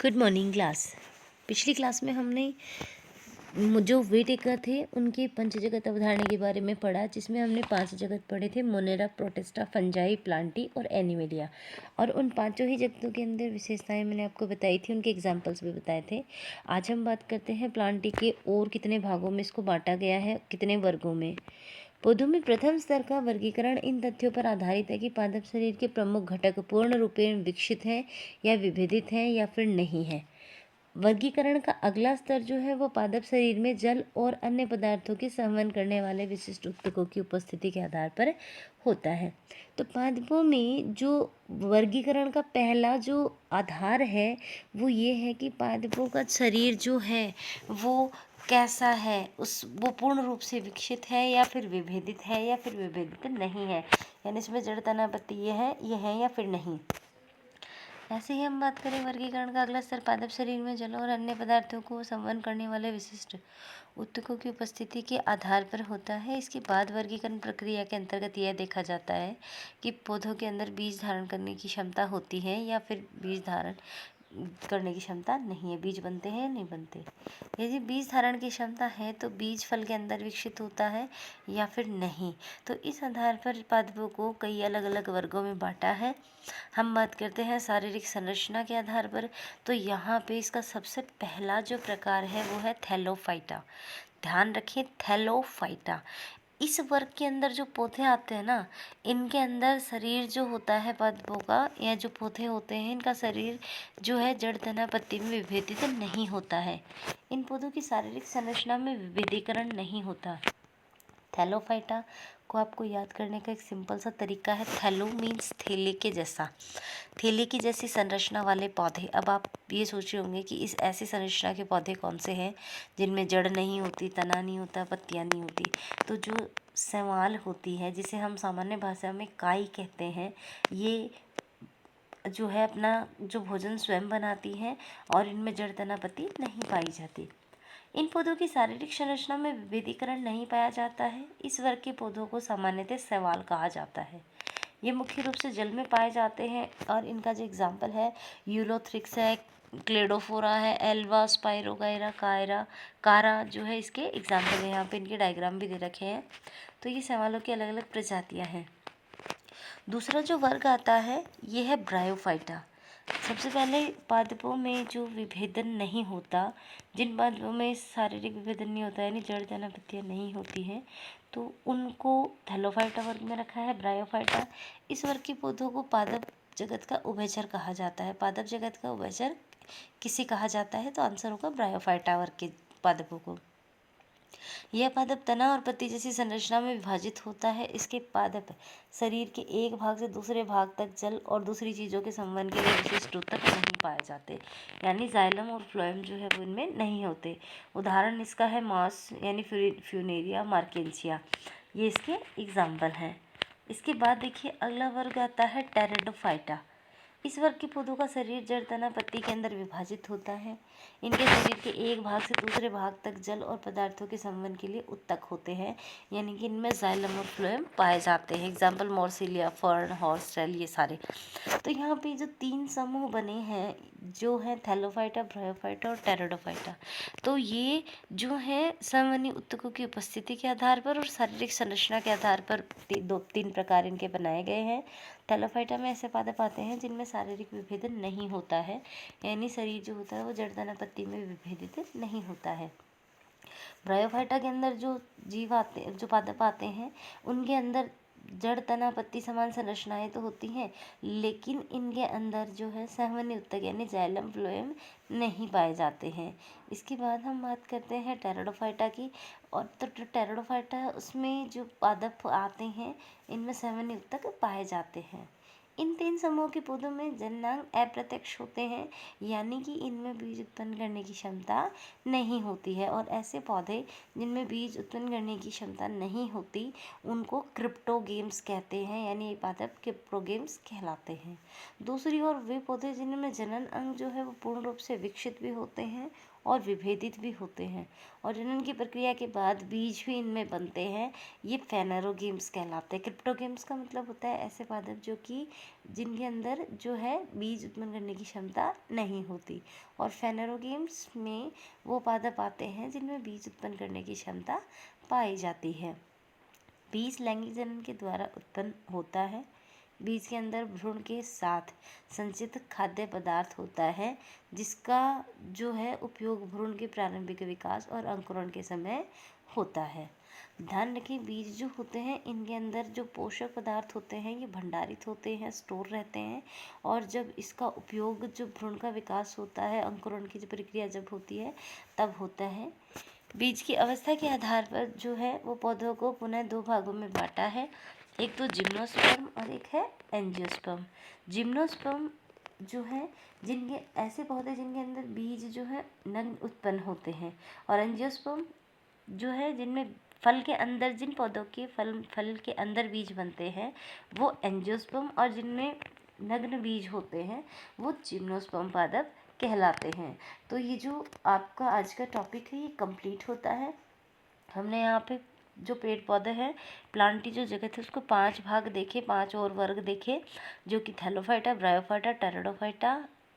Good morning class. पिछली class में हमने जो वेटेकर थे उनके पंचजगत अवधारणा के बारे में पढ़ा, जिसमें हमने 5 जगत पढ़े थे: मोनेरा, प्रोटिस्टा, फंजाई, प्लांटी और एनिमेलिया। और उन पांचों ही जगतों के अंदर विशेषताएं मैंने आपको बताई थी, उनके एग्जाम्पल्स भी बताए थे। आज हम बात करते हैं प्लांटी के और कितने भागों में इसको बांटा गया है, कितने वर्गों में। पौधों में प्रथम स्तर का वर्गीकरण इन तथ्यों पर आधारित है कि पादप शरीर के प्रमुख घटक पूर्ण रूपेण विकसित हैं या विभेदित हैं या फिर नहीं है। वर्गीकरण का अगला स्तर जो है वो पादप शरीर में जल और अन्य पदार्थों के संवहन करने वाले विशिष्ट ऊतकों की उपस्थिति के आधार पर होता है। तो पादपों में जो वर्गीकरण का पहला जो आधार है वो ये है कि पादपों का शरीर जो है वो कैसा है, वो पूर्ण रूप से विकसित है या फिर विभेदित है या फिर विभेदित नहीं है, यानी इसमें जड़ तना पत्ती ये है या फिर नहीं। ऐसे ही हम बात करें वर्गीकरण का अगला स्तर पादप शरीर में जल और अन्य पदार्थों को संवहन करने वाले विशिष्ट ऊतकों की उपस्थिति के आधार पर होता है। इसके बाद वर्गीकरण प्रक्रिया के अंतर्गत यह देखा जाता है कि पौधों के अंदर बीज धारण करने की क्षमता होती है या फिर बीज धारण करने की क्षमता नहीं है, बीज बनते हैं या नहीं बनते। यदि बीज धारण की क्षमता है तो बीज फल के अंदर विकसित होता है या फिर नहीं। तो इस आधार पर पादपों को कई अलग अलग वर्गों में बांटा है। हम बात करते हैं शारीरिक संरचना के आधार पर, तो यहाँ पे इसका सबसे पहला जो प्रकार है वो है थैलोफाइटा। ध्यान रखिए, थैलोफाइटा। इस वर्ग के अंदर जो पौधे आते हैं ना, इनके अंदर शरीर जो होता है पादपों का, या जो पौधे होते हैं इनका शरीर जो है जड़ तना पत्ती में विभेदित नहीं होता है। इन पौधों की शारीरिक संरचना में विभेदीकरण नहीं होता। थैलोफाइटा को आपको याद करने का एक सिंपल सा तरीका है, थैलो मीन्स थैले के जैसा, थैले की जैसी संरचना वाले पौधे। अब आप ये सोच रहे होंगे कि इस ऐसी संरचना के पौधे कौन से हैं जिनमें जड़ नहीं होती, तना नहीं होता, पत्तियाँ नहीं होती। तो जो शैवाल होती है, जिसे हम सामान्य भाषा में काई कहते हैं, ये जो है अपना जो भोजन स्वयं बनाती है और इनमें जड़ तना पत्ती नहीं पाई जाती। इन पौधों की शारीरिक संरचना में विभेदीकरण नहीं पाया जाता है। इस वर्ग के पौधों को सामान्यतः शैवाल कहा जाता है। ये मुख्य रूप से जल में पाए जाते हैं और इनका जो एग्जाम्पल है यूलोथ्रिक्स है, क्लेडोफोरा है, एल्वा, स्पाइरोगाइरा, कारा जो है इसके एग्जाम्पल है। यहाँ पे इनके डायग्राम भी दे रखे हैं। तो ये शैवालों की अलग अलग प्रजातियाँ हैं। दूसरा जो वर्ग आता है ये है ब्रायोफाइटा। सबसे पहले पादपों में जो विभेदन नहीं होता, जिन पादपों में शारीरिक विभेदन नहीं होता यानी जड़ तना पत्तियाँ नहीं होती हैं, तो उनको थैलोफाइटा वर्ग में रखा है, ब्रायोफाइटा। इस वर्ग के पौधों को पादप जगत का उभयचर कहा जाता है। पादप जगत का उभयचर किसे कहा जाता है, तो आंसर होगा ब्रायोफाइटा वर्ग के पादपों को। यह पादप तना और पत्ती जैसी संरचना में विभाजित होता है। इसके पादप शरीर के एक भाग से दूसरे भाग तक जल और दूसरी चीज़ों के संवहन के लिए विशिष्ट ऊतक नहीं पाए जाते, यानी जाइलम और फ्लोएम जो है वो इनमें नहीं होते। उदाहरण इसका है मॉस यानी फ्यूनेरिया मार्केंसिया, ये इसके एग्जाम्पल हैं। इसके बाद देखिए अगला वर्ग आता है टेरिडोफाइटा। इस वर्ग के पौधों का शरीर जड़ तना पत्ती के अंदर विभाजित होता है। इनके शरीर के एक भाग से दूसरे भाग तक जल और पदार्थों के संवहन के लिए उत्तक होते हैं, यानी कि इनमें जाइलम और फ्लोएम पाए जाते हैं। एग्जाम्पल मॉर्सिलिया, फर्न, हॉर्सटेल, ये सारे। तो यहाँ पे जो 3 समूह बने हैं जो है थैलोफाइटा, ब्रायोफाइटा और टेरिडोफाइटा, तो ये जो है संवहनी उत्तकों की उपस्थिति के आधार पर और शारीरिक संरचना के आधार पर 3 प्रकार इनके बनाए गए हैं। थैलोफाइटा में ऐसे पादप आते हैं जिनमें शारीरिक विभेदन नहीं होता है, यानी शरीर जो होता है वो जड़ तना पत्ती में विभेदित नहीं होता है। ब्रायोफाइटा के अंदर जो जीव आते जो पादप आते हैं उनके अंदर जड़ तना पत्ती समान संरचनाएं तो होती हैं, लेकिन इनके अंदर जो है संवहनी उत्तक यानी जाइलम फ्लोएम नहीं पाए जाते हैं। इसके बाद हम बात करते हैं टेरिडोफाइटा की। और तो टेरिडोफाइटा है उसमें जो पादप आते हैं इनमें संवहनी उत्तक पाए जाते हैं। इन 3 समूहों के पौधों में जननांग अप्रत्यक्ष होते हैं, यानी कि इनमें बीज उत्पन्न करने की क्षमता नहीं होती है। और ऐसे पौधे जिनमें बीज उत्पन्न करने की क्षमता नहीं होती उनको क्रिप्टोगेम्स कहते हैं, यानी ये पादप क्रिप्टोगेम्स कहलाते हैं। दूसरी ओर वे पौधे जिनमें जनन अंग जो है वो पूर्ण रूप से विकसित भी होते हैं और विभेदित भी होते हैं, और जनन की प्रक्रिया के बाद बीज भी इनमें बनते हैं। ये फेनेरोगेम्स कहलाते हैं। क्रिप्टोगेम्स का मतलब होता है ऐसे पादप जो कि जिनके अंदर जो है बीज उत्पन्न करने की क्षमता नहीं होती, और फेनेरोगेम्स में वो पादप आते हैं जिनमें बीज उत्पन्न करने की क्षमता पाई जाती है। बीज लैंगिक जनन के द्वारा उत्पन्न होता है। बीज के अंदर भ्रूण के साथ संचित खाद्य पदार्थ होता है, जिसका जो है उपयोग भ्रूण के प्रारंभिक विकास और अंकुरण के समय होता है। ध्यान रखें, बीज जो होते हैं इनके अंदर जो पोषक पदार्थ होते हैं ये भंडारित होते हैं, स्टोर रहते हैं, और जब इसका उपयोग जो भ्रूण का विकास होता है, अंकुरण की जो प्रक्रिया जब होती है तब होता है। बीज की अवस्था के आधार पर जो है वो पौधों को पुनः दो भागों में बांटा है, एक तो जिम्नोस्पर्म और एक है एंजियोस्पर्म। जिम्नोस्पर्म जो है जिनके ऐसे पौधे जिनके अंदर बीज जो है नग्न उत्पन्न होते हैं, और एंजियोस्पर्म जो है जिनमें फल के अंदर, जिन पौधों के फल के अंदर बीज बनते हैं वो एंजियोस्पर्म, और जिनमें नग्न बीज होते हैं वो जिम्नोस्पर्म पादप कहलाते हैं। तो ये जो आपका आज का टॉपिक है ये कंप्लीट होता है। हमने यहाँ पे जो पेड़ पौधे हैं, प्लांट की जो जगत है उसको 5 भाग देखे, 5 और वर्ग देखे, जो कि थैलोफाइटा, ब्रायोफाइटा, टेरिडोफाइटा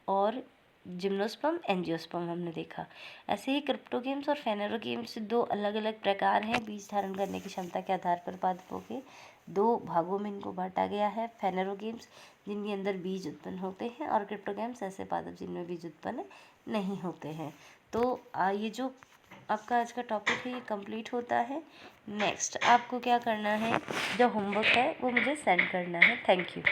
और जिम्नोस्पर्म, एंजियोस्पर्म हमने देखा। ऐसे ही क्रिप्टोगेम्स और फेनेरोगेम्स दो अलग अलग प्रकार हैं। बीज धारण करने की क्षमता के आधार पर पादपों के दो भागों में इनको बांटा गया है। फेनेरोगेम्स जिनके अंदर बीज उत्पन्न होते हैं, और क्रिप्टोगेम्स ऐसे पादप जिनमें बीज उत्पन्न नहीं होते हैं। तो ये जो आपका आज का टॉपिक है ये कंप्लीट होता है। नेक्स्ट आपको क्या करना है, जो होमवर्क है वो मुझे सेंड करना है। Thank you.